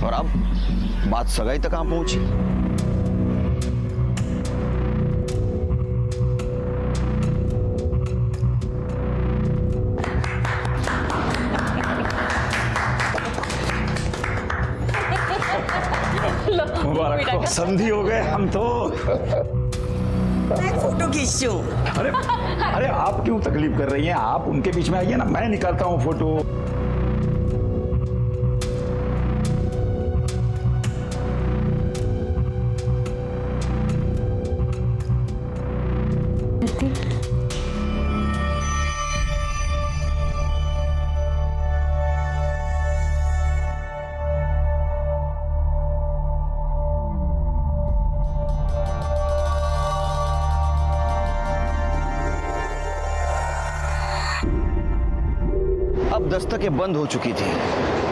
और अब बात सगाई तक कहां पहुंची। मुबारक हो, समधी हो गए हम तो। मैं फोटो खींचूं। अरे अरे आप क्यों तकलीफ कर रही हैं? आप उनके बीच में आइए ना, मैं निकालता हूँ फोटो। अब दस्तकें बंद हो चुकी थी,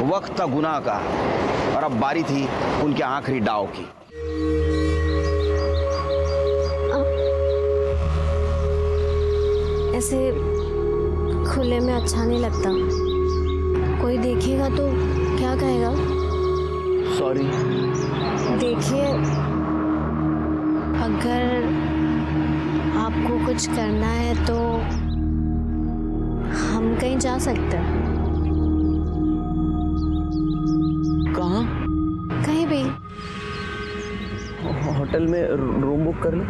वक्त था गुनाह का, और अब बारी थी उनके आखिरी डाव की। ऐसे खुले में अच्छा नहीं लगता, कोई देखेगा तो क्या कहेगा? सॉरी। देखिए, अगर आपको कुछ करना है तो हम कहीं जा सकते हैं। कहाँ? कहीं भी। होटल में रूम बुक कर ले।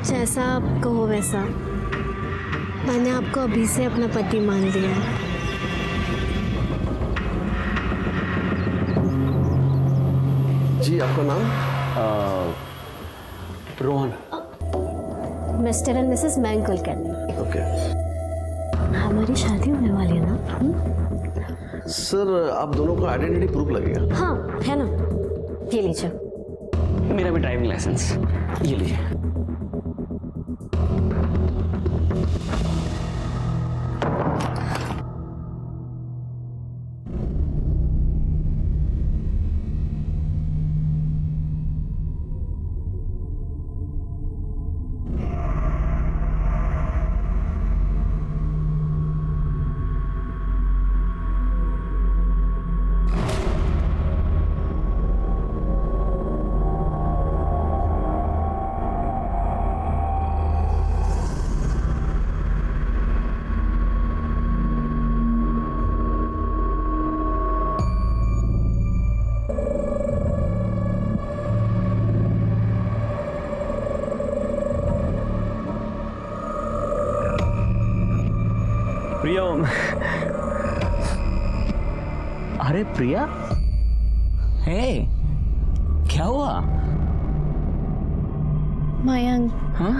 जैसा आप कहो वैसा। मैंने आपको अभी से अपना पति मान लिया है। जी, आपका नाम? रोहन। मिस्टर एंड मिसेस मैंग कुलकर्णी। ओके। हमारी शादी होने वाली है ना? सर, आप दोनों का आइडेंटिटी प्रूफ लगेगा। हाँ, है ना? ये लीजिए। मेरा भी ड्राइविंग लाइसेंस, ये लीजिए। प्रिया। अरे प्रिया, हे, क्या हुआ? मयंक, हाँ?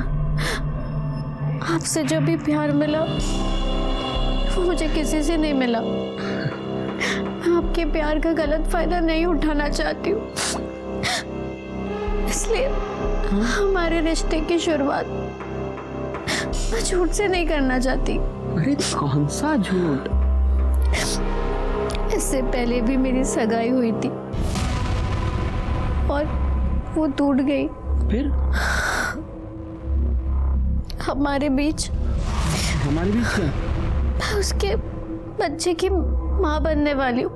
आपसे जब भी प्यार मिला वो मुझे किसी से नहीं मिला। मैं आपके प्यार का गलत फायदा नहीं उठाना चाहती हूँ, इसलिए हमारे रिश्ते की शुरुआत मैं झूठ से नहीं करना चाहती। अरे कौन सा झूठ? इससे पहले भी मेरी सगाई हुई थी और वो टूट गई। फिर? हमारे बीच क्या? मैं उसके बच्चे की माँ बनने वाली हूँ।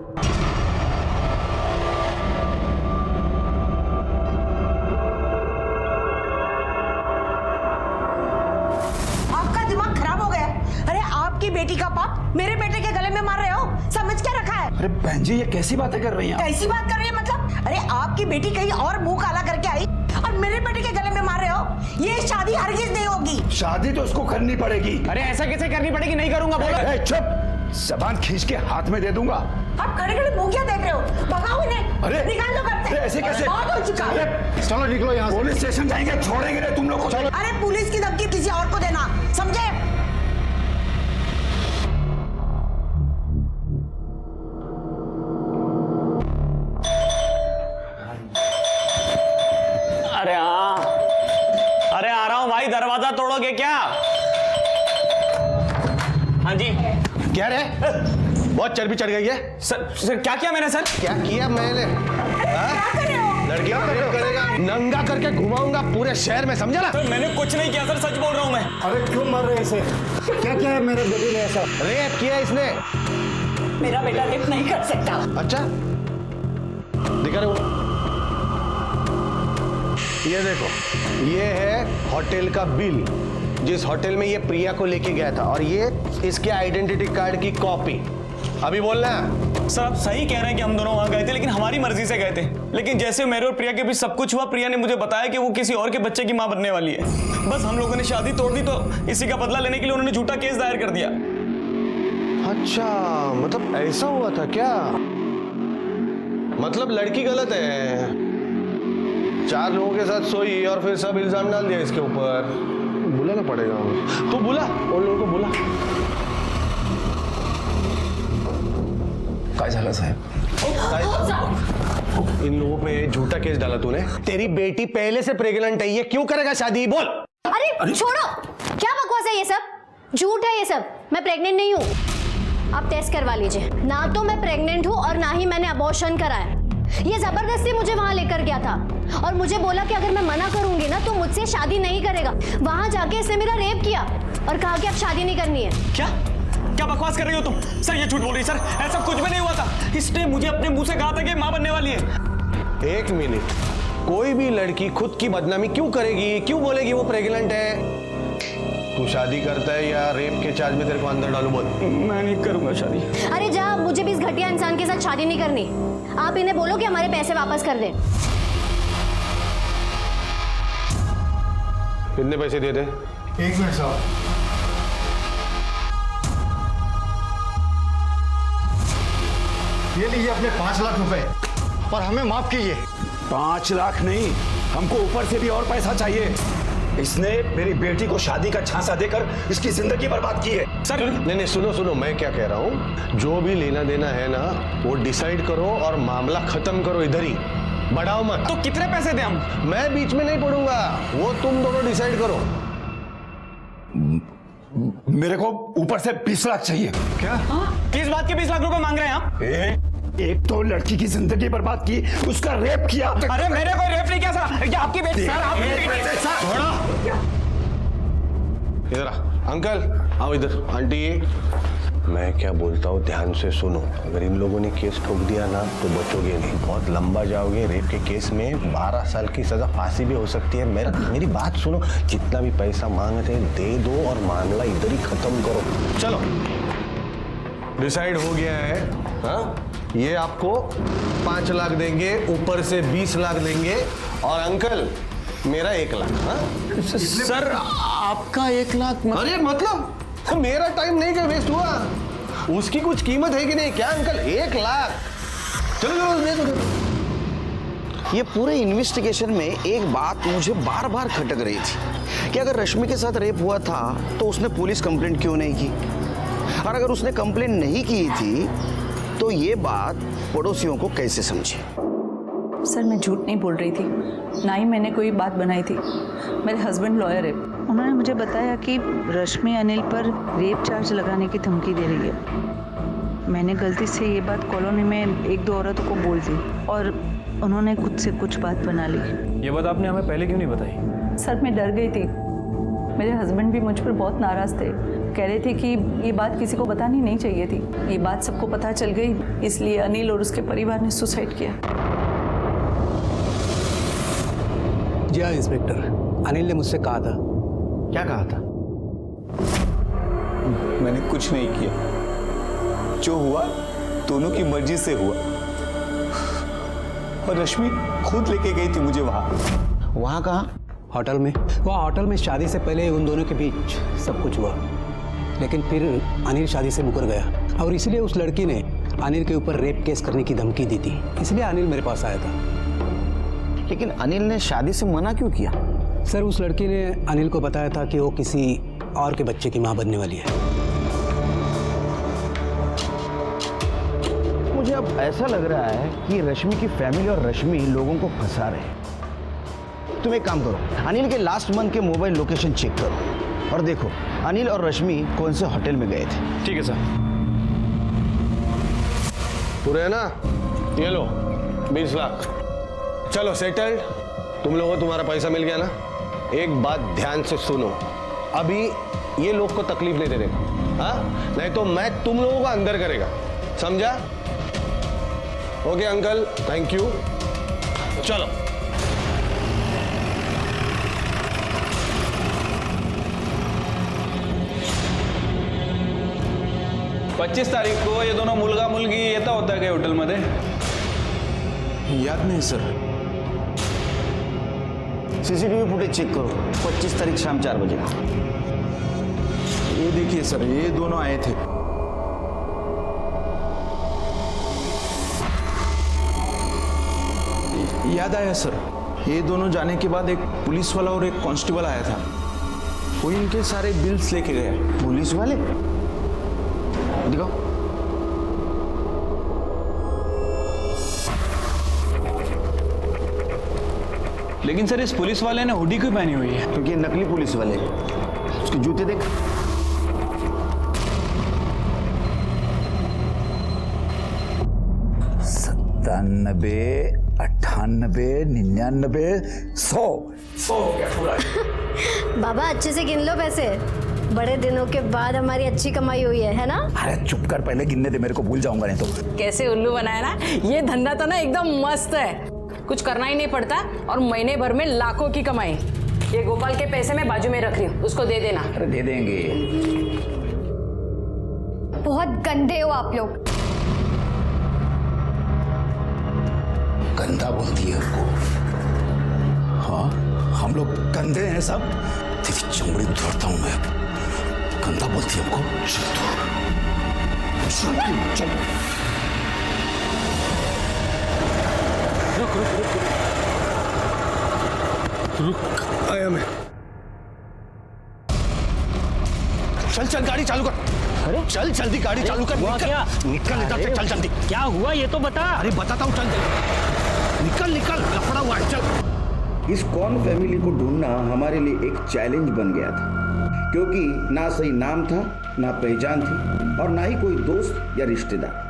आपका दिमाग खराब हो गया। अरे आपकी बेटी का पाप मेरे बेटे के गले में मार रहे हो, समझ क्या रखा है? अरे बहन जी, ये कैसी बातें कर रही हैं आप? कैसी बात कर रही है मतलब? अरे आपकी बेटी कहीं और मुंह काला करके आई और मेरे बेटे के गले में मार रहे हो। ये शादी हरगिज नहीं होगी। शादी तो उसको करनी पड़ेगी। अरे ऐसा कैसे करनी पड़ेगी? नहीं करूंगा, बोलो। ए, चुप! जबान खींच के हाथ में दे दूंगा। आप खड़े खड़े मुंह क्या देख रहे हो? भगाओ इन्हें। अरे निकाल दो घर से। ऐसे कैसे? बहुत हो चुका। अरे चलो निकलो यहाँ से। पुलिस स्टेशन जाएंगे, छोड़ेंगे नहीं तुम लोग को। चलो। अरे पुलिस की धमकी किसी और को देना, समझे? अरे हाँ, अरे आ रहा हूँ भाई। दरवाजा तोड़ोगे क्या? हाँ जी। क्या रे? बहुत चर्बी चढ़ गई है। सर क्या किया मैंने सर? क्या किया मैंने? क्या कर रहे हो? लड़कियां करेगा, नंगा करके घुमाऊंगा पूरे शहर में, समझा ना? सर मैंने कुछ नहीं किया सर, सच बोल रहा हूँ मैं। अरे क्यों मार रहे हैं इसे? क्या क्या है मेरे बेटे ने ऐसा? रेप किया इसने। मेरा बेटा रेप नहीं कर सकता। अच्छा, दिखा रहे हो? ये देखो, ये है होटल का बिल, जिस होटल में ये प्रिया को लेके गया था, और ये इसके आइडेंटिटी कार्ड की कॉपी। अभी बोलना है। सर आप सही कह रहे हैं कि हम दोनों वहां गए थे, लेकिन हमारी मर्जी से गए थे। लेकिन जैसे मेरे और प्रिया के बीच सब कुछ हुआ, प्रिया ने मुझे बताया कि वो किसी और के बच्चे की मां बनने वाली है। बस हम लोगों ने शादी तोड़ दी, तो इसी का बदला लेने के लिए उन्होंने झूठा केस दायर कर दिया। अच्छा, मतलब ऐसा हुआ था क्या? मतलब लड़की गलत है, 4 लोगों के साथ सोई और फिर सब इल्जाम डाल दिया इसके ऊपर। बुलाना पड़ेगा, तो बुला उन लोगों को, बुला। काय झालं साहेब? इन लोगों पे झूठा केस डाला तूने। तेरी बेटी पहले से प्रेग्नेंट है, ये क्यों करेगा शादी? बोल। अरे छोड़ो, क्या बकवास है ये सब? झूठ है ये सब। मैं प्रेग्नेंट नहीं हूँ। आप टेस्ट करवा लीजिए। ना तो मैं प्रेग्नेंट हूँ और ना ही मैंने अबॉर्शन कराया। ये जबरदस्ती मुझे वहां लेकर गया था और मुझे बोला कि अगर मैं मना करूंगी ना तो मुझसे शादी नहीं करेगा। वहां जाके इसने मेरा रेप किया और कहा कि अब शादी नहीं करनी है। क्या क्या बकवास कर रही हो तुम? सर ये झूठ बोल रही है। सर ऐसा कुछ भी नहीं हुआ था। इसने मुझे अपने मुंह से कहा था कि मां बनने वाली है। 1 मिनट, कोई भी लड़की खुद की बदनामी क्यों करेगी? क्यों बोलेगी वो प्रेग्नेंट है? तू शादी करता है या रेप के चार्ज में तेरे को अंदर डालू? बोल। मैं नहीं करूंगा शादी। अरे जा, मुझे भी इस घटिया इंसान के साथ शादी नहीं करनी। आप इन्हें बोलो कि हमारे पैसे वापस कर दें। कितने पैसे दे दे? 1 मिनट साहब। ये लीजिए अपने 5 लाख रुपए, पर हमें माफ कीजिए। 5 लाख नहीं, हमको ऊपर से भी और पैसा चाहिए। इसने मेरी बेटी को शादी का झांसा देकर इसकी जिंदगी बर्बाद की है। सर नहीं, सुनो, मैं क्या कह रहा हूँ, जो भी लेना देना है ना वो डिसाइड करो और मामला खत्म करो इधर ही, बढ़ाओ मत। तो कितने पैसे दें हम? मैं बीच में नहीं पड़ूंगा, वो तुम दोनों डिसाइड करो। मेरे को ऊपर से 20 लाख चाहिए। क्या? किस बात के 20 लाख रुपए मांग रहे हैं आप? एक तो लड़की की जिंदगी बर्बाद की, उसका रेप किया। अरे मैंने कोई रेप नहीं किया सर, ये आपकी बेटी। सर आप इधर आ, अंकल आओ इधर। आंटी, मैं क्या बोलता हूँ ध्यान से सुनो। अगर इन लोगों ने केस ठोक दिया ना तो बचोगे नहीं, बहुत लंबा जाओगे। रेप के केस में 12 साल की सजा, फांसी भी हो सकती है। मेरी बात सुनो, जितना भी पैसा मांगते हैं दे दो और मामला इधर ही खत्म करो। चलो, डिसाइड हो गया है। हाँ, ये आपको 5 लाख देंगे, ऊपर से 20 लाख देंगे, और अंकल मेरा 1 लाख। हाँ सर आपका 1 लाख? अरे मतलब मेरा टाइम नहीं क्या वेस्ट हुआ? उसकी कुछ कीमत है कि नहीं? क्या अंकल 1 लाख? चलो दे दो। ये पूरे इन्वेस्टिगेशन में एक बात मुझे बार बार खटक रही थी कि अगर रश्मि के साथ रेप हुआ था तो उसने पुलिस कंप्लेंट क्यों नहीं की, और अगर उसने कंप्लेंट नहीं की थी तो ये बात पड़ोसियों को कैसे समझी? सर मैं झूठ नहीं बोल रही थी, ना ही मैंने कोई बात बनाई थी। मेरे हस्बैंड लॉयर है, उन्होंने मुझे बताया कि रश्मि अनिल पर रेप चार्ज लगाने की धमकी दे रही है। मैंने गलती से ये बात कॉलोनी में 1-2 औरतों को बोल दी और उन्होंने खुद से कुछ बात बना ली। ये बात आपने हमें पहले क्यों नहीं बताई? सर मैं डर गई थी। मेरे हस्बैंड भी मुझ पर बहुत नाराज़ थे, कह रहे थे कि ये बात किसी को बतानी नहीं चाहिए थी। ये बात सबको पता चल गई, इसलिए अनिल और उसके परिवार ने सुसाइड किया। जी हाँ इंस्पेक्टर, अनिल ने मुझसे कहा था। क्या कहा था? मैंने कुछ नहीं किया, जो हुआ दोनों की मर्जी से हुआ, और रश्मि खुद लेके गई थी मुझे वहां। वहां कहाँ? होटल में। वहाँ होटल में शादी से पहले उन दोनों के बीच सब कुछ हुआ, लेकिन फिर अनिल शादी से मुकर गया और इसलिए उस लड़की ने अनिल के ऊपर रेप केस करने की धमकी दी थी, इसलिए अनिल मेरे पास आया था। लेकिन अनिल ने शादी से मना क्यों किया? सर उस लड़की ने अनिल को बताया था कि वो किसी और के बच्चे की मां बनने वाली है। मुझे अब ऐसा लग रहा है कि रश्मि की फैमिली और रश्मि लोगों को फंसा रहे हैं। तुम एक काम करो, अनिल के लास्ट मंथ के मोबाइल लोकेशन चेक करो और देखो अनिल और रश्मि कौन से होटल में गए थे। ठीक है सर। पूरे है ना? ये लो 20 लाख। चलो सेटल्ड। तुम लोगों को तुम्हारा पैसा मिल गया ना? एक बात ध्यान से सुनो, अभी ये लोग को तकलीफ नहीं देने का, हाँ? नहीं तो मैं तुम लोगों को अंदर करेगा, समझा? Okay uncle, thank you. चलो। पच्चीस तारीख को ये दोनों मुलगा मुलगी येता होता काय हॉटेलमध्ये? याद नहीं सर। सीसीटीवी फुटेज चेक करो, 25 तारीख शाम 4 बजे का। ये देखिए सर, ये दोनों आए थे। याद आया सर, ये दोनों जाने के बाद एक पुलिस वाला और एक कांस्टेबल आया था। वो इनके सारे बिल्स लेके गया। पुलिस वाले? दिखाओ। लेकिन सर इस पुलिस वाले ने हुडी क्यों पहनी हुई है? क्योंकि ये नकली पुलिस वाले, उसके जूते देख। सत्तानबे, 98, 99, 100 हो गया पूरा। बाबा अच्छे से गिन लो पैसे, बड़े दिनों के बाद हमारी अच्छी कमाई हुई है ना? अरे चुप कर, पहले गिनने दे मेरे को, भूल जाऊंगा नहीं तो। कैसे उल्लू बनाया ना, ये धंधा तो ना एकदम मस्त है, कुछ करना ही नहीं पड़ता और महीने भर में लाखों की कमाई। ये गोपाल के पैसे मैं बाजू में रख रही हूँ, उसको दे देना। अरे दे देंगे। बहुत गंदे हो आप लोग। गंदा बोलती है उसको। हाँ, हम लोग गंदे हैं सब। तेरी चमड़ी उतारता हूं मैं। गंदा बोलती है हमको। चल। रुक, आया मैं। चल गाड़ी चालू कर। अरे चल जल्दी गाड़ी चालू कर। निकल इधर से, चल जल्दी। क्या हुआ ये तो बता। अरे बताता हूँ, चल निकल लफड़ा हुआ है, चल। इस कौन फैमिली को ढूंढना हमारे लिए एक चैलेंज बन गया था, क्योंकि ना सही नाम था, ना पहचान थी, और ना ही कोई दोस्त या रिश्तेदार।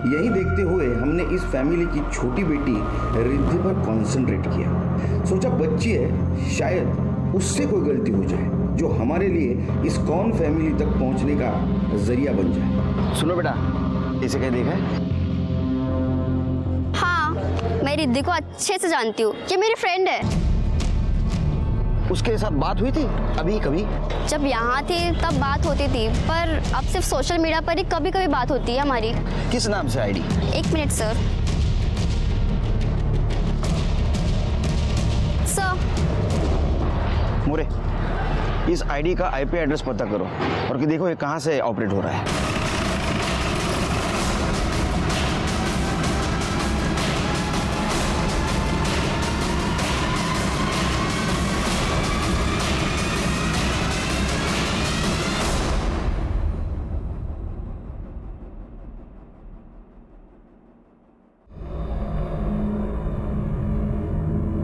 यही देखते हुए हमने इस फैमिली की छोटी बेटी रिद्धि पर कंसंट्रेट किया। सोचा बच्ची है, शायद उससे कोई गलती हो जाए जो हमारे लिए इस कौन फैमिली तक पहुंचने का जरिया बन जाए। सुनो बेटा, इसे क्या देखा है? हाँ, मैं रिद्धि को अच्छे से जानती हूँ, ये मेरी फ्रेंड है। उसके साथ बात हुई थी अभी कभी? जब यहाँ थी तब बात होती थी, पर अब सिर्फ सोशल मीडिया पर ही कभी कभी बात होती है हमारी। किस नाम से आईडी? 1 minute sir. मोरे, इस आईडी का आईपी एड्रेस पता करो और कि देखो ये कहाँ से ऑपरेट हो रहा है।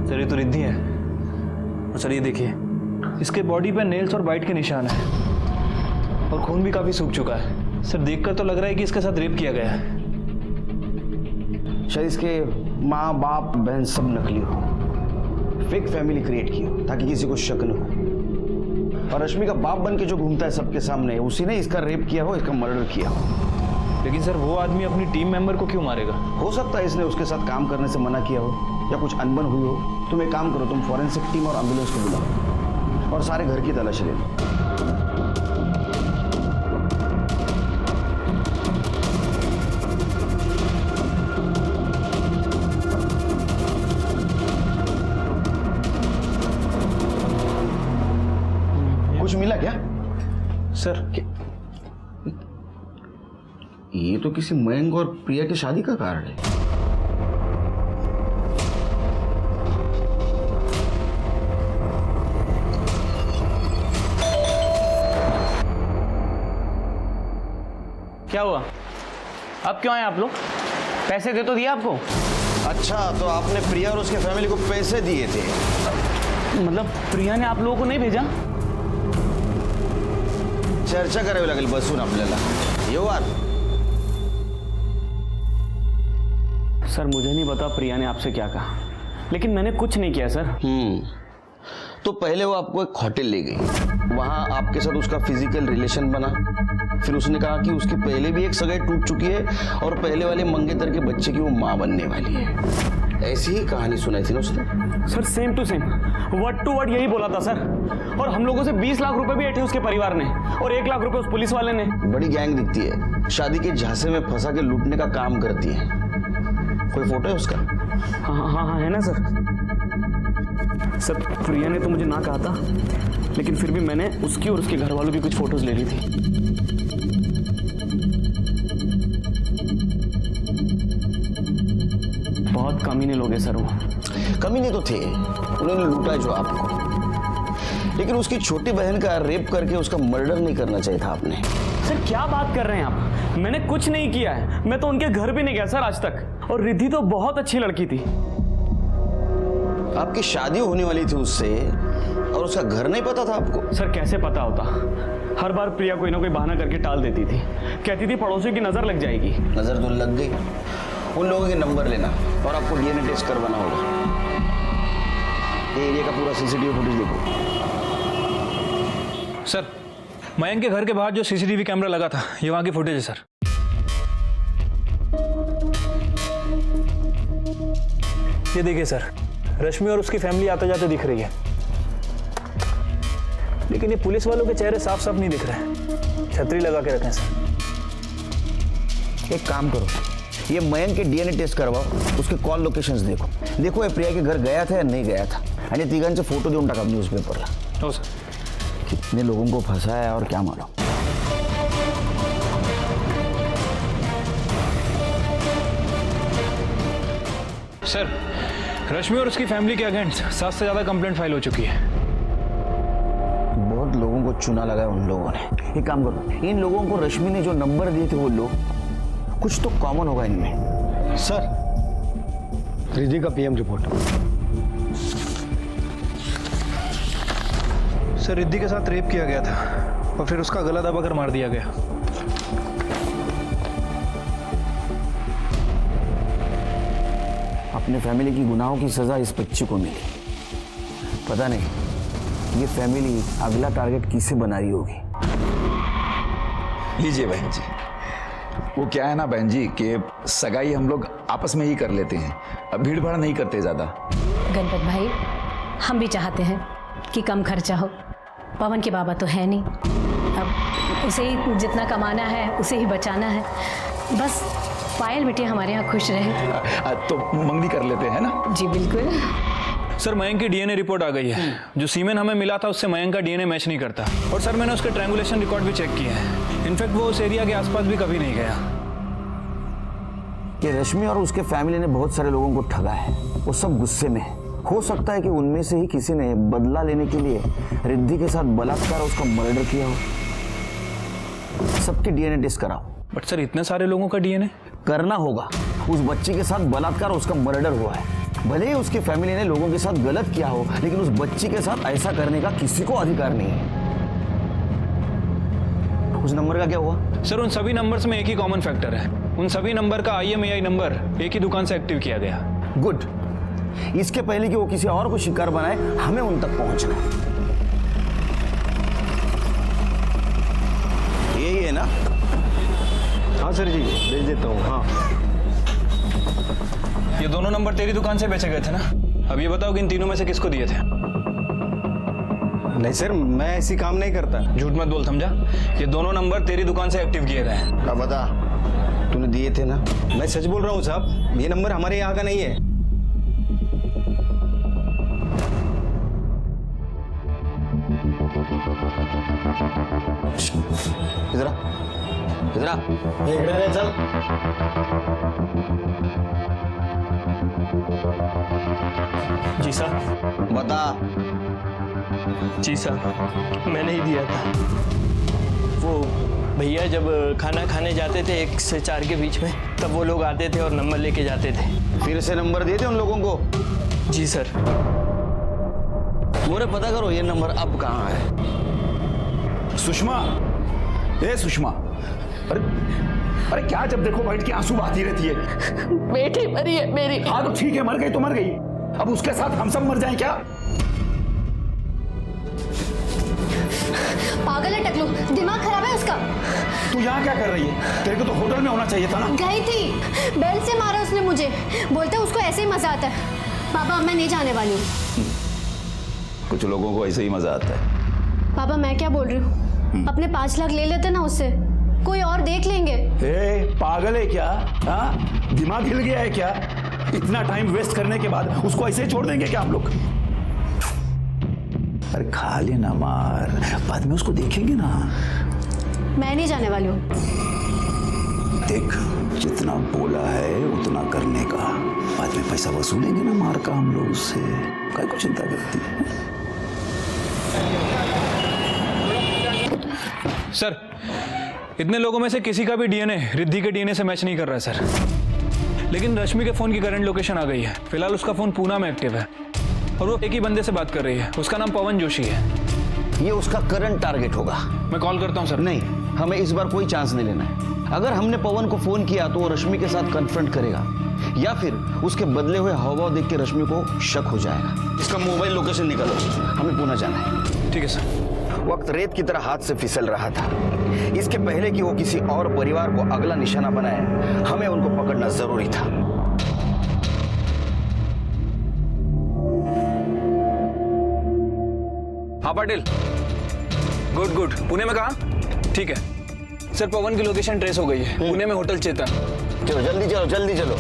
सर ये तो रिद्धि है। और सर ये देखिए, इसके बॉडी पे नेल्स और बाइट के निशान है और खून भी काफी सूख चुका है। सर देखकर तो लग रहा है कि इसके साथ रेप किया गया है। शायद इसके माँ बाप बहन सब नकली हो, फेक फैमिली क्रिएट की हो ताकि किसी को शक न हो। और रश्मि का बाप बन के जो घूमता है सबके सामने, उसी ने इसका रेप किया हो, इसका मर्डर किया हो। लेकिन सर वो आदमी अपनी टीम मेंबर को क्यों मारेगा? हो सकता है इसने उसके साथ काम करने से मना किया हो या कुछ अनबन हुई हो। तुम एक काम करो, तुम फॉरेंसिक टीम और एम्बुलेंस को बुलाओ और सारे घर की तलाशी ले लो। कुछ मिला क्या सर? ये तो किसी मयंक और प्रिया की शादी का कार्ड है। क्या हुआ? अब क्यों आए आप लोग? पैसे दे तो दिया आपको। अच्छा, तो आपने प्रिया और उसके फैमिली को पैसे दिए थे? मतलब प्रिया ने आप लोगों को नहीं भेजा? चर्चा करावी लागेल बसून आपल्याला। येऊ आत। सर मुझे नहीं पता प्रिया ने आपसे क्या कहा, लेकिन मैंने कुछ नहीं किया सर। तो पहले वो आपको एक होटल ले गई, वहां आपके साथ उसका फिजिकल रिलेशन बना। फिर उसने कहा कि उसकी पहले भी एक सगाई टूट चुकी है और पहले वाले मंगेतर के बच्चे की वो मां बनने वाली है। ऐसी ही कहानी सुनाई थी ना उसने? Sir same to same, word to word यही बोला था सर। और हम लोगों से 20 लाख रुपए भी ऐठे उसके परिवार ने, और 1 लाख रुपए उस पुलिस वाले ने। बड़ी गैंग दिखती है, शादी के झांसे में फंसा के लूटने का काम करती है। कोई फोटो है उसका? हाँ है ना सर। सर प्रिया ने तो मुझे ना कहा था, लेकिन फिर भी मैंने उसकी और उसके घर वालों की कुछ फोटोज ले ली थी। बहुत कमीने लोग हैं सर वो। कमीने तो थे, उन्होंने लूटा जो आपको, लेकिन उसकी छोटी बहन का रेप करके उसका मर्डर नहीं करना चाहिए था आपने। सर क्या बात कर रहे हैं आप? मैंने कुछ नहीं किया है, मैं तो उनके घर भी नहीं गया सर आज तक। और रिद्धि तो बहुत अच्छी लड़की थी। आपकी शादी होने वाली थी उससे, और उसका घर नहीं पता था आपको? सर कैसे पता होता? हर बार प्रिया कोई ना कोई बहाना करके टाल देती थी, कहती थी पड़ोसियों की नजर लग जाएगी। नजर तो लग गई। उन लोगों के नंबर लेना और आपको डीएनए टेस्ट करवाना होगा। ये एरिया का पूरा सीसीटीवी फुटेज देखो। सर मयंक के घर के बाहर जो सीसीटीवी कैमरा लगा था, ये वहां की फुटेज है सर। ये देखिए सर, रश्मि और उसकी फैमिली आते जाते दिख रही है, लेकिन ये पुलिस वालों के चेहरे साफ साफ नहीं दिख रहे हैं। छतरी लगा के रखें सर। एक काम करो, ये मयंक के डीएनए टेस्ट करवाओ, उसके कॉल लोकेशंस देखो ये प्रिया के घर गया था या नहीं गया था, आणि तिघांचे फोटो देऊन टाका न्यूज़पेपरला। हो सर। कितने लोगों को फंसाया है और क्या मालूम। सर रश्मि और उसकी फैमिली के अगेंस्ट 7 से ज्यादा कंप्लेंट फाइल हो चुकी है। बहुत लोगों को चुना लगा है उन लोगों ने। एक काम करो, इन लोगों को रश्मि ने जो नंबर दिए थे वो लोग, कुछ तो कॉमन होगा इनमें। सर रिद्धि का पीएम रिपोर्ट। सर रिद्धि के साथ रेप किया गया था और फिर उसका गला दबाकर मार दिया गया। अपने फैमिली की गुनाहों की सजा इस बच्ची को मिली। पता नहीं ये फैमिली अगला टारगेट किसे बना रही होगी। लीजिए बहन जी, वो क्या है ना बहन जी कि सगाई हम लोग आपस में ही कर लेते हैं, अब भीड़ भाड़ नहीं करते ज्यादा। गणपत भाई, हम भी चाहते हैं कि कम खर्चा हो। पवन के बाबा तो है नहीं, अब उसे ही जितना कमाना है उसे ही बचाना है। बस पायल बेटी हमारे यहाँ खुश रहे। तो मंगनी कर लेते हैं ना? जी बिल्कुल। सर मयंक की डीएनए रिपोर्ट आ गई है। जो सीमेन हमें मिला था उससे मयंक का डीएनए मैच नहीं करता। और सर मैंने उसके ट्रायंगुलेशन रिकॉर्ड भी चेक किए हैं। इनफैक्ट वो उस एरिया के आसपास भी कभी नहीं गया। कि रश्मि और उसके फैमिली ने बहुत सारे लोगों को ठगा है, वो सब गुस्से में है। हो सकता है कि उनमें से ही किसी ने बदला लेने के लिए रिद्धि के साथ बलात्कार उसका मर्डर किया हो। सबके डीएनए टेस्ट कराओ। बट सर इतने सारे लोगों का डीएनए करना होगा। उस बच्ची के साथ बलात्कार, उसका मर्डर हुआ है। भले ही उसकी फैमिली ने लोगों के साथ गलत किया हो, लेकिन उस बच्ची के साथ ऐसा करने का किसी को अधिकार नहीं है। उस नंबर का क्या हुआ? सर उन सभी नंबर्स में एक ही कॉमन फैक्टर है। उन सभी नंबर का IMEI नंबर एक ही दुकान से एक्टिव किया गया। गुड। इसके पहले कि वो किसी और को शिकार बनाए, हमें उन तक पहुंचना है। यही है ना? हाँ सर जी, भेज देता हूँ। हाँ ये दोनों नंबर तेरी दुकान से बेचे गए थे ना? अब ये बताओ कि इन तीनों में से किसको दिए थे? नहीं सर, मैं ऐसी काम नहीं करता। झूठ मत बोल, समझा? ये दोनों नंबर तेरी दुकान से एक्टिव किए गए हैं। क्या बता, तूने दिए थे ना? मैं सच बोल रहा हूँ साहब, ये नंबर हमारे यहाँ का नहीं है। इधर आ, इधर आ। चल। जी सर। बता। जी सर, मैंने ही दिया था। वो भैया जब खाना खाने जाते थे 1 से 4 के बीच में, तब वो लोग आते थे और नंबर लेके जाते थे। फिर से नंबर दिए थे उन लोगों को? जी सर। मोरे पता करो ये नंबर अब कहाँ है। सुषमा, ए सुषमा, अरे क्या जब देखो बैठ के आंसू बहाती रहती है? बेटी मरी है मेरी। हाँ तो ठीक है, मर गई तो मर गई, अब उसके साथ हम सब मर जाएं क्या? पागल है टकलू, दिमाग खराब है उसका। तू यहाँ क्या कर रही है? तेरे को तो होटल में होना चाहिए था ना। गई थी, बेल्ट से मारा उसने मुझे, बोलते उसको ऐसे ही मजा आता है। पापा अब मैं नहीं जाने वाली हूँ। कुछ लोगों को ऐसे ही मजा आता है। पापा मैं क्या बोल रही हूँ, अपने 5 लाख ले लेते ना उससे, कोई और देख लेंगे। पागल है क्या? हाँ, दिमाग हिल गया है क्या? इतना टाइम वेस्ट करने के बाद उसको ऐसे ही छोड़ देंगे क्या हम लोग? अरे खा लेना मार, बाद में उसको देखेंगे ना। मैं नहीं जाने वाली हूँ। देख, जितना बोला है उतना करने का, बाद में पैसा वसूलेंगे ना मार का हम लोग उससे। काय को चिंता करती है? सर, इतने लोगों में से किसी का भी डीएनए रिद्धि के डीएनए से मैच नहीं कर रहा है सर। लेकिन रश्मि के फोन की करंट लोकेशन आ गई है। फिलहाल उसका फोन पूना में एक्टिव है और वो एक ही बंदे से बात कर रही है, उसका नाम पवन जोशी है। ये उसका करंट टारगेट होगा। मैं कॉल करता हूँ सर। नहीं, हमें इस बार कोई चांस नहीं लेना है। अगर हमने पवन को फोन किया तो वो रश्मि के साथ कन्फ्रंट करेगा, या फिर उसके बदले हुए हावभाव देख के रश्मि को शक हो जाएगा। इसका मोबाइल लोकेशन निकालो, हमें पुणे जाना है। ठीक है सर। वक्त रेत की तरह हाथ से फिसल रहा था। इसके पहले कि वो किसी और परिवार को अगला निशाना बनाए, हमें उनको पकड़ना जरूरी था। हाँ पाटिल, गुड गुड। पुणे में कहाँ? ठीक है सर, पवन की लोकेशन ट्रेस हो गई है। पुणे में होटल चेतन। चलो जल्दी चलो, जल्दी चलो।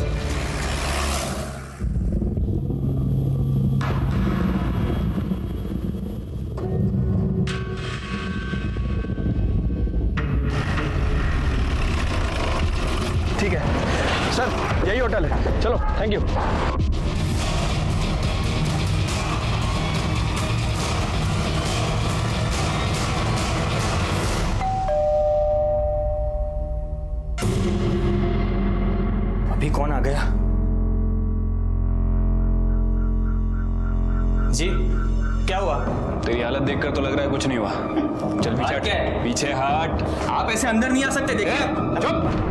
ठीक है सर, यही होटल है। चलो, थैंक यू। अभी कौन आ गया? जी, क्या हुआ? तेरी हालत देखकर तो लग रहा है कुछ नहीं हुआ। चल पीछे हट। पीछे हट। आप ऐसे अंदर नहीं आ सकते। देखिए। चुप।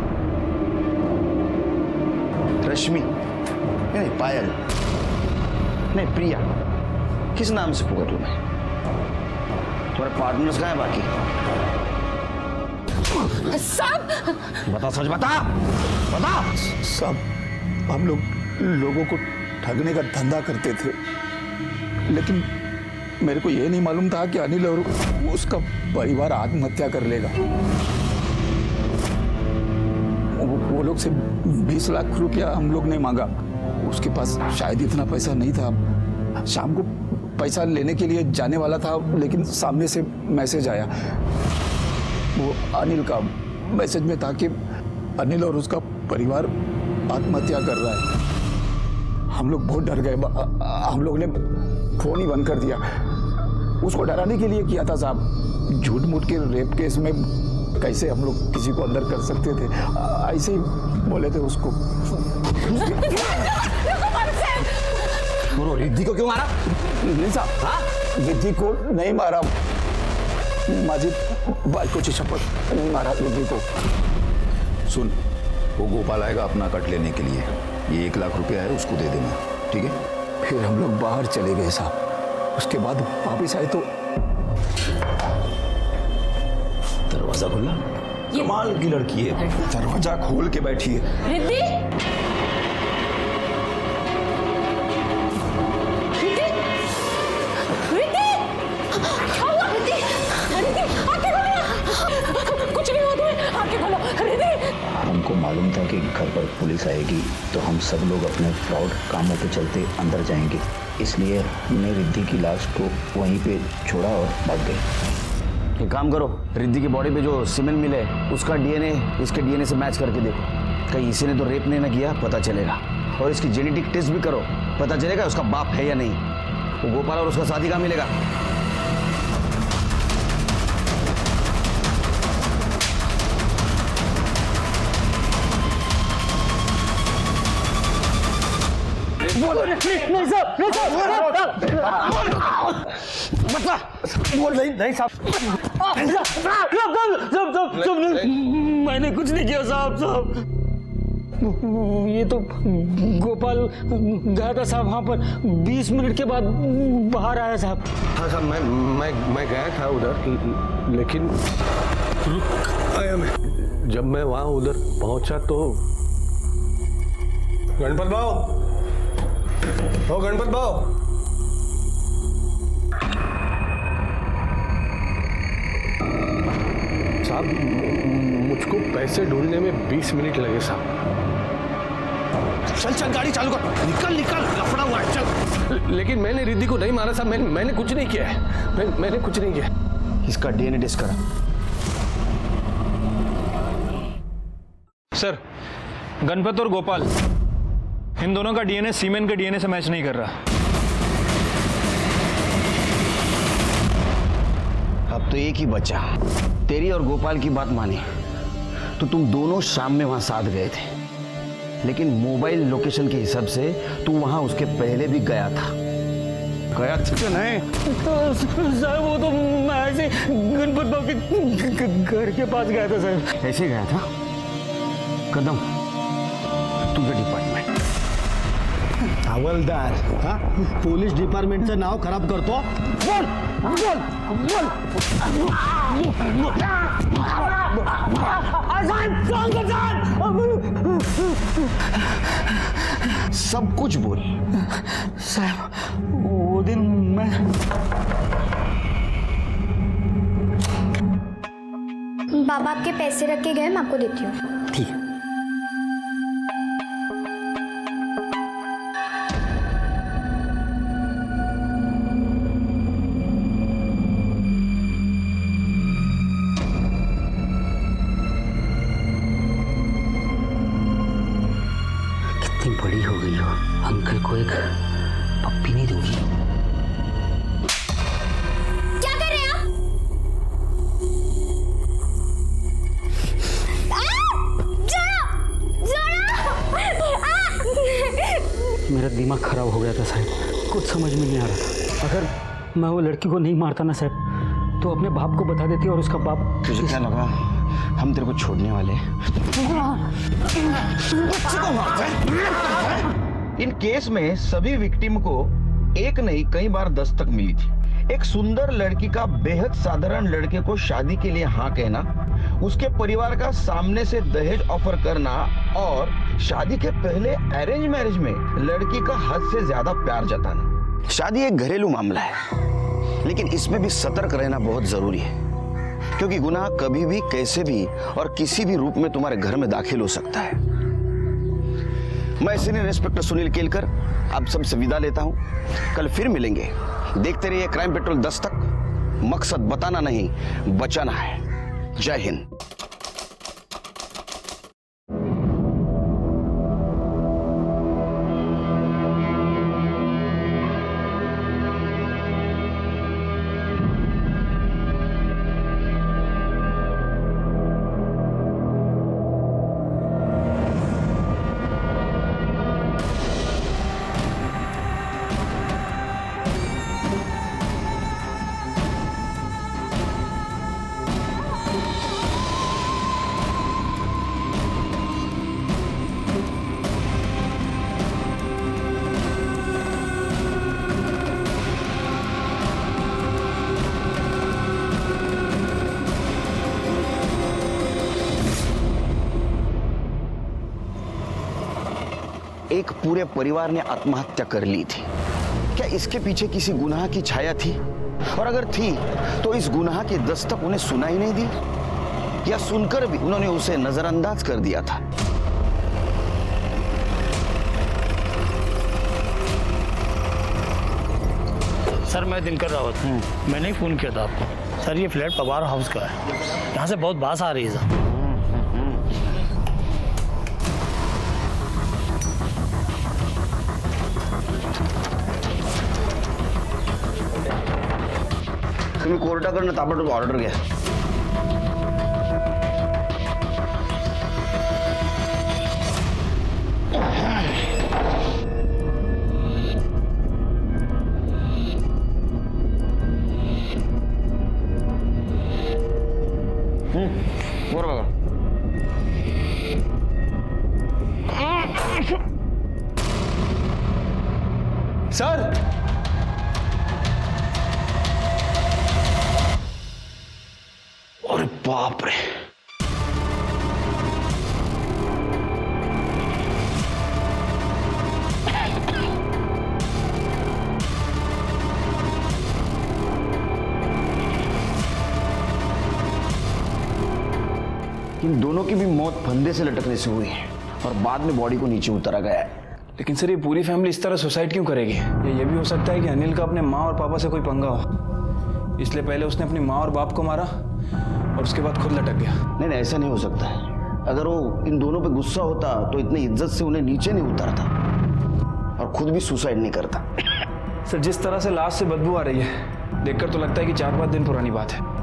रश्मि नहीं, पायल नहीं, प्रिया, किस नाम से पुकार लूं मैं? तुम्हारे पार्टनर्स कहाँ हैं बाकी? साहब बता, सच बता, बता। सब हम लोग लोगों को ठगने का धंधा करते थे, लेकिन मेरे को ये नहीं मालूम था कि अनिल और उसका परिवार आत्महत्या कर लेगा। वो लोग से 20 लाख रुपया हम लोग ने मांगा। उसके पास शायद इतना पैसा नहीं था। शाम को पैसा लेने के लिए जाने वाला था, लेकिन सामने से मैसेज आया। वो अनिल का मैसेज में था कि अनिल और उसका परिवार आत्महत्या कर रहा है। हम लोग बहुत डर गए। हम लोग ने फोन ही बंद कर दिया। उसको डराने के लिए किया था साहब। झूठ मूठ के रेप केस में कैसे हम लोग किसी को अंदर कर सकते थे, ऐसे ही बोले थे उसको। रिद्धि को क्यों मारा? नहीं साहब, हाँ, रिद्धि को नहीं मारा। माझी बायकोची शपथ, नहीं मारा रिद्धि को। सुन, वो गोपाल आएगा अपना कट लेने के लिए। ये 1 लाख रुपया है, उसको दे देना, ठीक है? फिर हम लोग बाहर चले गए साहब। उसके बाद वापिस आए तो दरवाजा खुला। कमाल की लड़की है, दरवाजा खोल के बैठी है। रिद्धि, कुछ नहीं हुआ तुम्हें? आके खोलो। रिद्धि, हमको मालूम था कि घर पर पुलिस आएगी तो हम सब लोग अपने फ्रॉड कामों पे चलते अंदर जाएंगे, इसलिए हमने रिद्धि की लाश को वहीं पे छोड़ा और भाग गए। एक काम करो, रिद्धि की बॉडी पे जो सीमेंट मिले उसका डीएनए इसके डीएनए से मैच करके देखो। कहीं इसी ने तो रेप नहीं ना किया, पता चलेगा। और इसकी जेनेटिक टेस्ट भी करो, पता चलेगा उसका बाप है या नहीं। वो गोपाल और उसका साथी कहाँ मिलेगा? मैंने कुछ नहीं किया साहब। ये तो गोपाल गया था साहब वहाँ पर, 20 मिनट के बाद बाहर आया साहब। हाँ साहब, मैं गया था उधर, लेकिन रुक आया मैं। जब मैं वहाँ उधर पहुँचा तो गणपत भाव, ओ गणपत भाव, साहब मुझको पैसे ढूंढने में 20 मिनट लगे साहब। चल गाड़ी चालू कर, निकल लफड़ा हुआ है, चल। लेकिन मैंने रिद्धि को नहीं मारा साहब, मैंने कुछ नहीं किया है, मैंने कुछ नहीं किया। इसका डीएनए टेस्ट करा। सर, गणपत और गोपाल, इन दोनों का डीएनए सीमेन के डीएनए से मैच नहीं कर रहा। अब तो एक ही बचा, तेरी और गोपाल की बात माने तो तुम दोनों शाम में वहां साथ गए थे, लेकिन मोबाइल लोकेशन के हिसाब से तू वहां उसके पहले भी गया था। गया था नहीं? साहब वो तो मैं ऐसे गणपत बाबू के घर के पास गया था साहब। ऐसे गया था? कदम, तुझे डिपार्टमेंट हवलदार, हाँ पोलीस डिपार्टमेंटचं नाव खराब करतो। बोल बोल बोल, सब कुछ बोल। साहब वो दिन मैं बाबा आपके पैसे रख के गए, मैं आपको देती हूँ। ठीक है। कितनी बड़ी हो गई हो, अंकल को एक पप्पी नहीं दूंगी। क्या कर रहे हैं आप? मेरा दिमाग खराब हो गया था साहब, कुछ समझ में नहीं आ रहा था। अगर मैं वो लड़की को नहीं मारता ना साहब, तो अपने बाप को बता देती और उसका बाप। तुझे क्या लगा हम तेरे को छोड़ने वाले? इन केस में सभी विक्टिम को एक नहीं कई बार दस्तक मिली थी। एक सुंदर लड़की का बेहद साधारण लड़के को शादी के लिए हाँ कहना, उसके परिवार का सामने से दहेज ऑफर करना और शादी के पहले अरेंज मैरिज में लड़की का हद से ज्यादा प्यार जताना। शादी एक घरेलू मामला है, लेकिन इसमें भी सतर्क रहना बहुत जरूरी है, क्योंकि गुनाह कभी भी कैसे भी और किसी भी रूप में तुम्हारे घर में दाखिल हो सकता है। मैं सीनियर इंस्पेक्टर सुनील केलकर आप सबसे विदा लेता हूं। कल फिर मिलेंगे। देखते रहिए क्राइम पेट्रोल दस्तक, मकसद बताना नहीं बचाना है। जय हिंद। एक पूरे परिवार ने आत्महत्या कर ली थी। क्या इसके पीछे किसी गुनाह की छाया थी? और अगर थी तो इस गुनाह की दस्तक उन्हें सुनाई नहीं दी, या सुनकर भी उन्होंने उसे नजरअंदाज कर दिया था? सर मैं दिनकर रावत हूँ, मैंने ही फ़ोन किया था आपको। सर ये फ्लैट पवार हाउस का है, यहाँ से बहुत बास आ रही है सर। तुम्ही कोर्टाकडनं ताबडतोब ऑर्डर घ्या। वर बघा। सर अरे बाप रे, इन दोनों की भी मौत फंदे से लटकने से हुई है और बाद में बॉडी को नीचे उतारा गया है। लेकिन सर ये पूरी फैमिली इस तरह सुसाइड क्यों करेगी? ये भी हो सकता है कि अनिल का अपने माँ और पापा से कोई पंगा हो, इसलिए पहले उसने अपनी माँ और बाप को मारा और उसके बाद खुद लटक गया। नहीं नहीं, ऐसा नहीं हो सकता है। अगर वो इन दोनों पे गुस्सा होता तो इतनी इज्जत से उन्हें नीचे नहीं उतारता और खुद भी सुसाइड नहीं करता। सर जिस तरह से लाश से बदबू आ रही है, देखकर तो लगता है कि 4-5 दिन पुरानी बात है।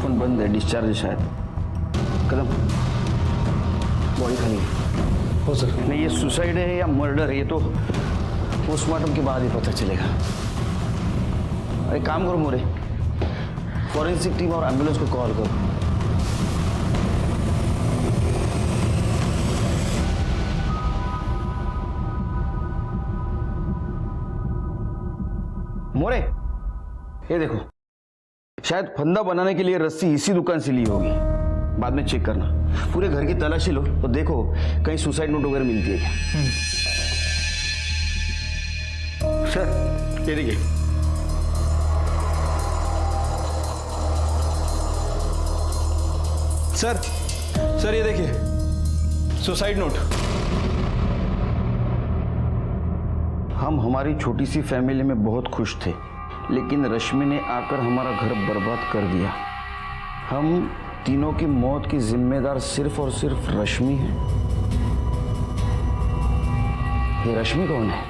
फोन बंद है, डिस्चार्ज है शायद। कदम, बॉडी खाली है। हो सर नहीं, ये सुसाइड है या मर्डर है ये तो पोस्टमार्टम के बाद ही पता चलेगा। अरे काम करो मोरे, फॉरेंसिक टीम और एम्बुलेंस को कॉल करो। मोरे, ये देखो, शायद फंदा बनाने के लिए रस्सी इसी दुकान से ली होगी। बाद में चेक करना, पूरे घर की तलाशी लो तो देखो कहीं सुसाइड नोट वगैरह मिलती है क्या। सर ये देखिए, सर ये देखिए सुसाइड नोट। हम हमारी छोटी सी फैमिली में बहुत खुश थे, लेकिन रश्मि ने आकर हमारा घर बर्बाद कर दिया। हम तीनों की मौत की जिम्मेदार सिर्फ और सिर्फ रश्मि है। ये रश्मि कौन है?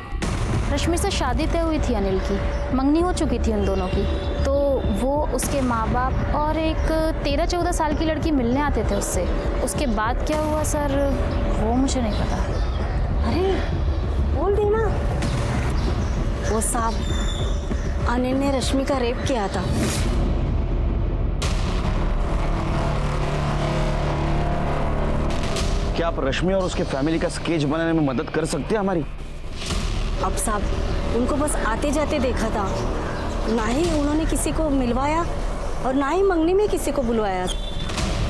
रश्मि से शादी तय हुई थी अनिल की, मंगनी हो चुकी थी उन दोनों की, तो वो उसके माँ बाप और एक 13-14 साल की लड़की मिलने आते थे उससे। उसके बाद क्या हुआ सर, वो मुझे नहीं पता। अरे बोल देना। वो साहब अनिल ने रश्मि का रेप किया था। क्या आप रश्मि और उसके फैमिली का स्केच बनाने में मदद कर सकते हैं हमारी? अब साहब उनको बस आते जाते देखा था, ना ही उन्होंने किसी को मिलवाया और ना ही मंगनी में किसी को बुलवाया।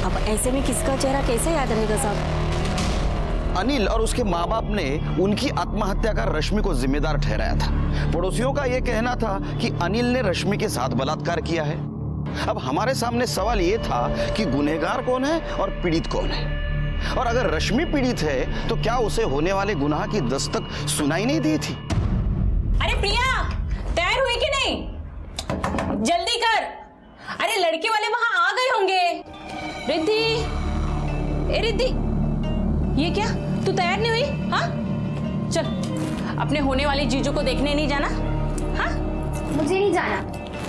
अब ऐसे में किसका चेहरा कैसे याद रहेगा साहब? अनिल और उसके माँ बाप ने उनकी आत्महत्या का रश्मि को जिम्मेदार ठहराया था। पड़ोसियों का यह कहना था कि अनिल ने रश्मि के साथ बलात्कार किया है। अब हमारे सामने सवाल यह था कि गुनहगार कौन है और पीड़ित कौन है। और अगर रश्मि पीड़ित है तो क्या उसे होने वाले गुनाह की दस्तक सुनाई नहीं दी थी? अरे प्रिया, तैयार हुई कि नहीं? जल्दी कर। अरे लड़के वाले वहां आ गए होंगे। रिद्धि, ए रिद्धि, ये क्या तू तैयार नहीं हुई? हाँ चल, अपने होने वाली जीजू को देखने नहीं जाना? हाँ मुझे नहीं जाना,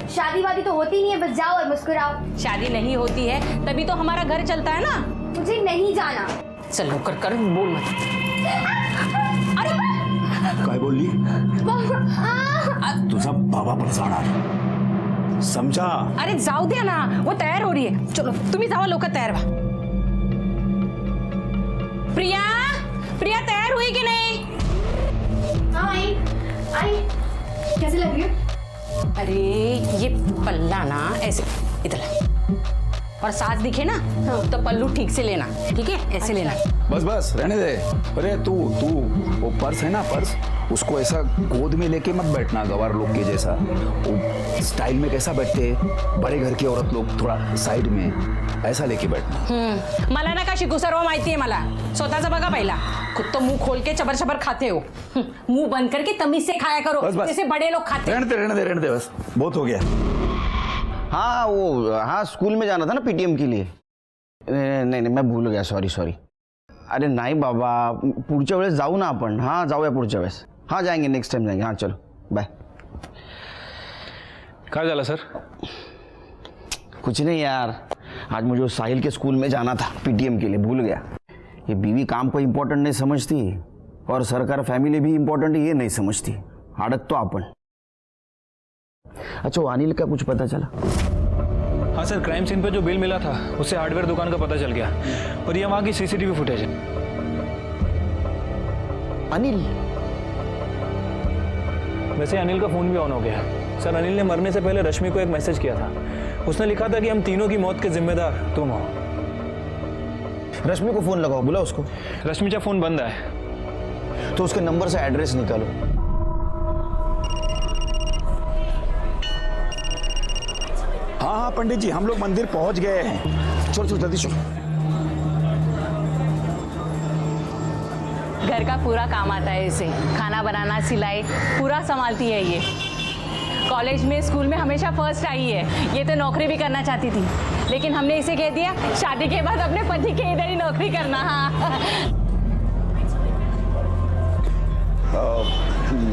शादी वादी तो होती नहीं है, बस जाओ और मुस्कुराओ। शादी नहीं होती है तभी तो हमारा घर चलता है ना। मुझे नहीं जाना। चलो कर बोल मत। अरे काय बोलली? तुझा बाबा पण जाणार, समझा? अरे जाऊ द्या ना, वो तयार हो रही है। चलो तुम्ही जावा, लोक तयार व्हा। प्रिया, प्रिया तैयार हुई कि नहीं? हाँ आई। कैसे लग रही हो? अरे ये पल्ला ना ऐसे इधर, और साथ दिखे ना तो पल्लू ठीक से लेना, ठीक है? ऐसे लेना। बस रहने दे। अरे तू वो पर्स है ना, पर्स उसको ऐसा गोद में लेके मत बैठना गवार लोग के जैसा। वो स्टाइल में कैसा बैठते बड़े घर की औरत लोग, थोड़ा साइड में ऐसा लेके बैठना। मला ना का शिकू सर्व माहिती है मला, स्वतःचा बघा पहिला। खुद तो मुंह खोल के चबर चबर खाते हो, मुंह बंद करके तमीज से खाया करो, जैसे बड़े लोग खाते हैं। रहने दे बस, बहुत हो गया। हाँ स्कूल में जाना था ना पीटीएम के लिए। नहीं मैं भूल गया, सॉरी। अरे नाही बाबा, पुढच्या वेळेस जाऊ ना आपण। हाँ जाऊया पुढच्या वेळेस। हाँ जाएंगे, नेक्स्ट टाइम जाएंगे। हाँ चलो बाय। कहाँ जाला सर? कुछ नहीं यार, आज मुझे साहिल के स्कूल में जाना था पीटीएम के लिए, भूल गया। ये बीवी काम को इम्पोर्टेंट नहीं समझती और सरकार फैमिली भी इम्पोर्टेंट ये नहीं समझती। अड़क तो अपन। अच्छा वो अनिल का कुछ पता चला? हाँ हाँ सर, क्राइम सीन पे जो बिल मिला था उससे हार्डवेयर दुकान का पता चल गया और ये वहाँ की सीसीटीवी फुटेज है। अनिल? वैसे अनिल का फोन भी ऑन हो गया है सर। अनिल ने मरने से पहले रश्मि को एक मैसेज किया था। उसने लिखा था कि हम तीनों की मौत के जिम्मेदार तुम हो। रश्मि को फोन लगाओ, बुला उसको। रश्मि का फोन बंद है तो उसके नंबर से एड्रेस निकालो। हाँ हाँ पंडित जी, हम लोग मंदिर पहुंच गए हैं। चलो चलो जल्दी चलो। घर का पूरा काम आता है इसे, खाना बनाना, सिलाई पूरा संभालती है ये। कॉलेज में, स्कूल में हमेशा फर्स्ट आई है। ये तो नौकरी भी करना चाहती थी, लेकिन हमने इसे कह दिया शादी के बाद अपने पति के इधर ही नौकरी करना। हाँ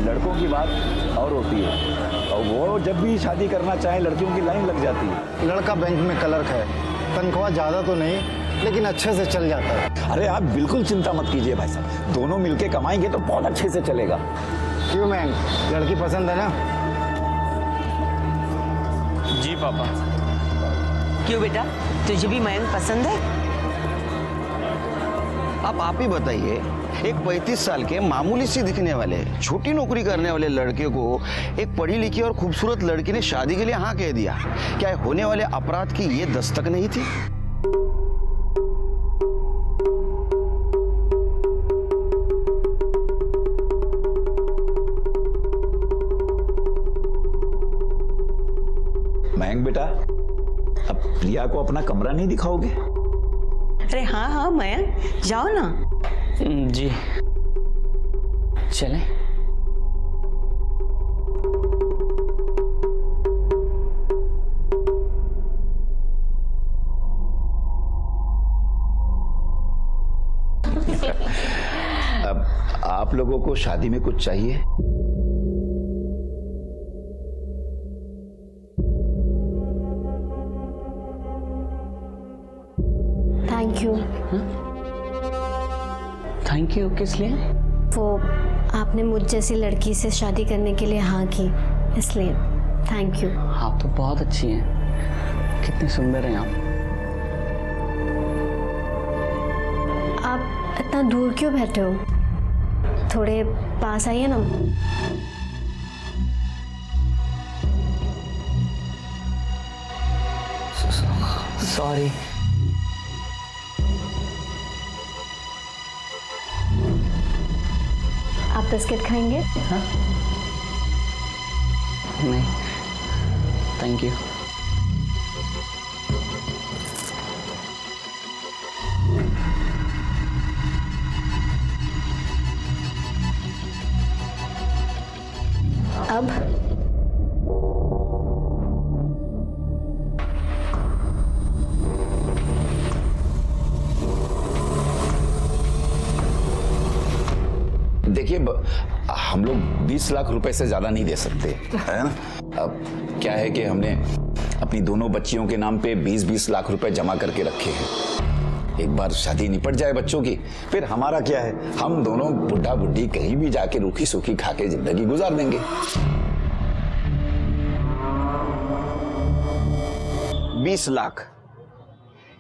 लड़कों की बात और होती है, और वो जब भी शादी करना चाहे लड़कियों की लाइन लग जाती है। लड़का बैंक में क्लर्क है, तनख्वाह ज़्यादा तो नहीं लेकिन अच्छे से चल जाता है। अरे आप बिल्कुल चिंता मत कीजिए भाई साहब, दोनों मिलके कमाएंगे तो बहुत अच्छे से चलेगा। क्यों मैम, लड़की पसंद है ना? जी पापा। क्यों बेटा, तुझे भी मयंक पसंद है? अब आप ही बताइए, एक 35 साल के मामूली सी दिखने वाले, छोटी नौकरी करने वाले लड़के को एक पढ़ी लिखी और खूबसूरत लड़की ने शादी के लिए हाँ कह दिया। क्या होने वाले अपराध की ये दस्तक नहीं थी? मयंक बेटा, अब प्रिया को अपना कमरा नहीं दिखाओगे? अरे हाँ हाँ मयंक, जाओ ना। जी चलें। अब आप लोगों को शादी में कुछ चाहिए? Thank you. थैंक यू किस लिए? वो आपने मुझ जैसी लड़की से शादी करने के लिए हाँ की, इसलिए थैंक यू। आप तो बहुत अच्छी हैं, कितनी सुंदर हैं आप इतना दूर क्यों बैठे हो? थोड़े पास आइए ना। सॉरी। आप बिस्किट खाएंगे? हाँ? नहीं थैंक यू। अब देखिए, हम लोग 20 लाख रुपए से ज्यादा नहीं दे सकते, है ना? अब क्या है कि हमने अपनी दोनों बच्चियों के नाम पे 20-20 लाख रुपए जमा करके रखे हैं। एक बार शादी निपट जाए बच्चों की, फिर हमारा क्या है, हम दोनों बुढ़ा बुढ़ी कहीं भी जाके रूखी सूखी खा के जिंदगी गुजार देंगे। 20 लाख,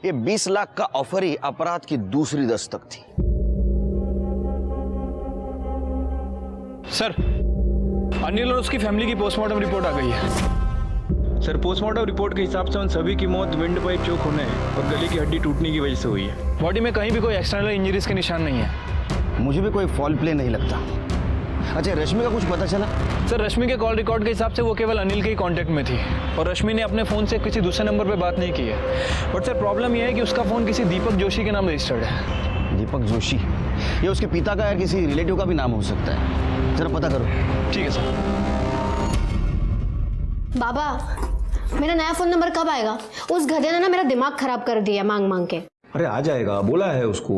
ये 20 लाख का ऑफर ही अपराध की दूसरी दस्तक थी। सर, अनिल और उसकी फैमिली की पोस्टमार्टम रिपोर्ट आ गई है। सर, पोस्टमार्टम रिपोर्ट के हिसाब से उन सभी की मौत विंड पाइप चोक होने और गले की हड्डी टूटने की वजह से हुई है। बॉडी में कहीं भी कोई एक्सटर्नल इंजरीज के निशान नहीं है। मुझे भी कोई फॉल प्ले नहीं लगता। अच्छा, रश्मि का कुछ पता चला? सर, रश्मि के कॉल रिकॉर्ड के हिसाब से वो केवल अनिल के ही कांटेक्ट में थी और रश्मि ने अपने फ़ोन से किसी दूसरे नंबर पर बात नहीं की है। बट सर, प्रॉब्लम यह है कि उसका फ़ोन किसी दीपक जोशी के नाम रजिस्टर्ड है। दीपक जोशी? ये उसके पिता का या किसी रिलेटिव का भी नाम हो सकता है। जरा पता करो। ठीक है सर। बाबा, मेरा नया फोन नंबर कब आएगा? उस गधे ने ना मेरा दिमाग खराब कर दिया मांग मांग के। अरे आ जाएगा, बोला है उसको।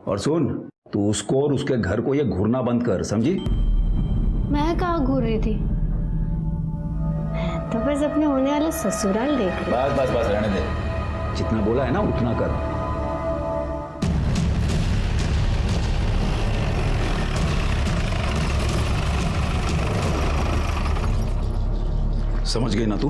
और सुन, तू उसको और उसके घर को ये घूरना बंद कर, समझी? मैं कहाँ घूर रही थी? तो बस अपने होने वाला ससुराल देख रही। बस बस बस, रहने दे। जितना बोला है ना उतना कर। समझ गई ना तू?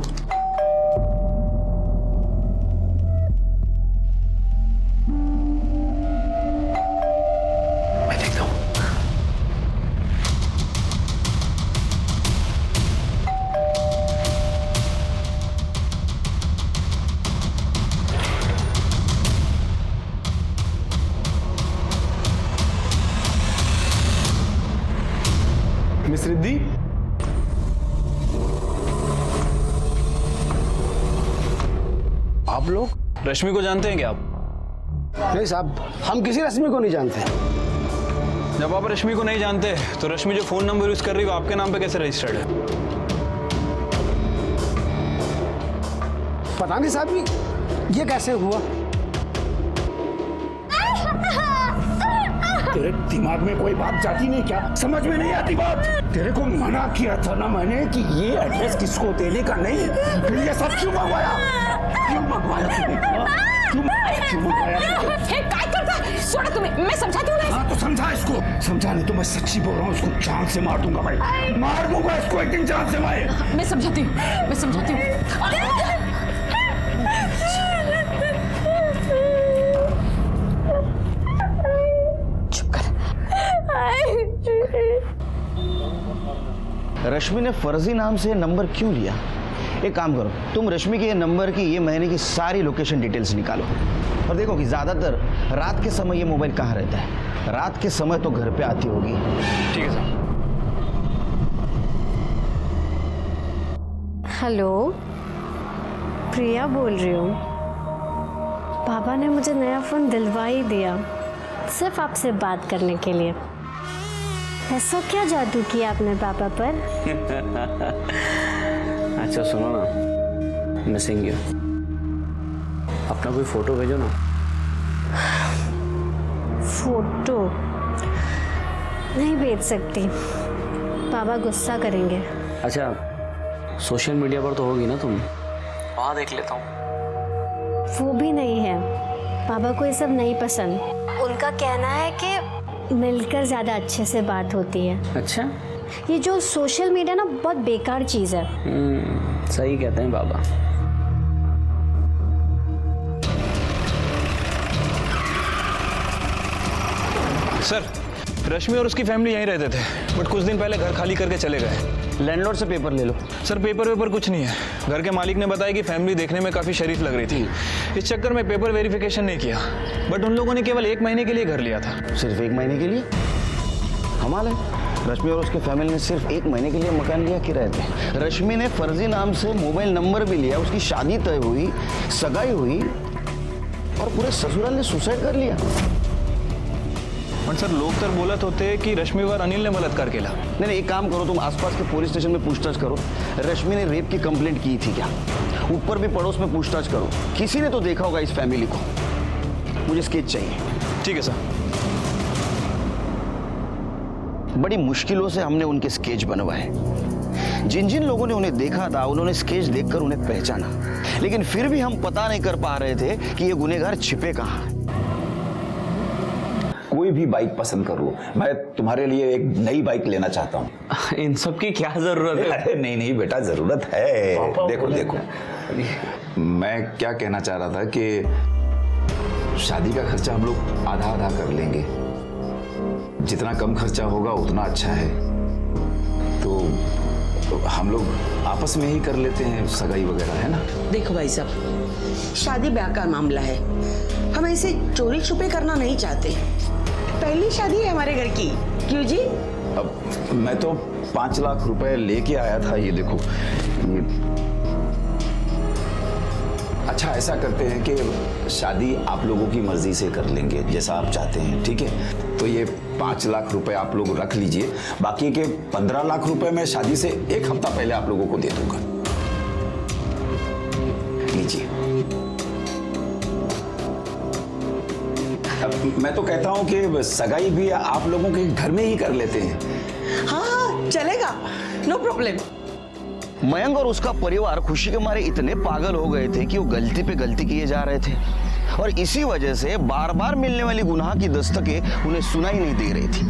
मिस रिद्धि। आप लोग रश्मि को जानते हैं क्या आप? नहीं साहब, हम किसी रश्मि को नहीं जानते। जब आप रश्मि को नहीं जानते तो रश्मि जो फोन नंबर यूज कर रही है वो आपके नाम पे कैसे रजिस्टर्ड है? पता नहीं साहब, ये कैसे हुआ? तेरे दिमाग में कोई बात जाती नहीं क्या? समझ में नहीं आती बात? तेरे को मना किया था ना मैंने कि ये एड्रेस किसको देने का नहीं, फिर ये सब क्यों मंगवाया? क्यों मंगवाया तूने? क्यों मंगवाया? क्या करता है? छोड़ो तुम्हें, मैं समझाती हूँ ना। हाँ तो समझा इसको, समझा नहीं तो मैं सच्ची बोल रहा हूँ, इसको जान से मार दूंगा भाई, मार दूंगा इसको एक दिन जान से मारे। मैं समझाती हूँ, मैं समझाती हूँ। रश्मि ने फर्जी नाम से नंबर क्यों लिया? एक काम करो, तुम रश्मि के ये नंबर की ये महीने की सारी लोकेशन डिटेल्स निकालो और देखो कि ज्यादातर रात के समय ये मोबाइल कहाँ रहता है। रात के समय तो घर पे आती होगी। ठीक है सर। हेलो, प्रिया बोल रही हूँ। पापा ने मुझे नया फ़ोन दिलवा ही दिया, सिर्फ आपसे बात करने के लिए। ऐसा क्या जादू किया आपने पापा पर? अच्छा सुनो ना, मिसिंग यू, अपना कोई फोटो भेजो ना। फोटो नहीं भेज सकती, पापा गुस्सा करेंगे। अच्छा सोशल मीडिया पर तो होगी ना तुम, वहाँ देख लेता हूँ। वो भी नहीं है, पापा को ये सब नहीं पसंद। उनका कहना है कि मिलकर ज़्यादा अच्छे से बात होती है। अच्छा, ये जो सोशल मीडिया ना बहुत बेकार चीज़ है। सही कहते हैं बाबा। सर, रश्मि और उसकी फैमिली यहीं रहते थे, बट कुछ दिन पहले घर खाली करके चले गए। लैंडलॉर्ड से पेपर ले लो। सर पेपर वेपर कुछ नहीं है, घर के मालिक ने बताया कि फैमिली देखने में काफ़ी शरीफ लग रही थी, इस चक्कर में पेपर वेरिफिकेशन नहीं किया। बट उन लोगों ने केवल 1 महीने के लिए घर लिया था। सिर्फ 1 महीने के लिए? कमाल है, रश्मि और उसके फैमिली ने सिर्फ 1 महीने के लिए मकान लिया किराए पे। रश्मि ने फर्जी नाम से मोबाइल नंबर भी लिया, उसकी शादी तय हुई, सगाई हुई और पूरे ससुराल ने सुसाइड कर लिया। बट सर लोग तो बोलत होते कि रश्मि और अनिल ने बलात्कार किया। नहीं, एक काम करो, तुम आसपास के पुलिस स्टेशन में पूछताछ करो, रश्मि ने रेप की कंप्लेंट की थी क्या? ऊपर भी पड़ोस में पूछताछ करो, किसी ने तो देखा होगा इस फैमिली को। मुझे स्केच चाहिए। ठीक है सर। बड़ी मुश्किलों से हमने उनके स्केच बनवाए। जिन जिन लोगों ने उन्हें देखा था उन्होंने स्केच देखकर उन्हें पहचाना, लेकिन फिर भी हम पता नहीं कर पा रहे थे कि ये गुनहगार छिपे कहाँ। कोई भी बाइक पसंद कर लो, मैं तुम्हारे लिए एक नई बाइक लेना चाहता हूँ। इन सब की क्या जरूरत है? अरे नहीं बेटा, जरूरत है। देखो मैं क्या कहना चाह रहा था कि शादी का खर्चा हम लोग आधा आधा कर लेंगे, जितना कम खर्चा होगा उतना अच्छा है। तो हम लोग आपस में ही कर लेते हैं सगाई वगैरह, है ना? देखो भाई साहब, शादी ब्याह का मामला है, हम ऐसे चोरी छुपे करना नहीं चाहते। पहली शादी है हमारे घर की, क्यों जी? अब मैं तो 5 लाख रुपए लेके आया था, ये देखो ये। अच्छा ऐसा करते हैं कि शादी आप लोगों की मर्जी से कर लेंगे, जैसा आप चाहते हैं, ठीक है? तो ये 5 लाख रुपए आप लोग रख लीजिए, बाकी के 15 लाख रुपए मैं शादी से 1 हफ्ता पहले आप लोगों को दे दूंगा। लीजिए। मैं तो कहता हूं कि सगाई भी आप लोगों के घर में ही कर लेते हैं। हाँ चलेगा, नो प्रॉब्लम। मयंक और उसका परिवार खुशी के मारे इतने पागल हो गए थे कि वो गलती पे गलती किए जा रहे थे, और इसी वजह से बार बार मिलने वाली गुनाह की दस्तकें उन्हें सुनाई नहीं दे रही थी।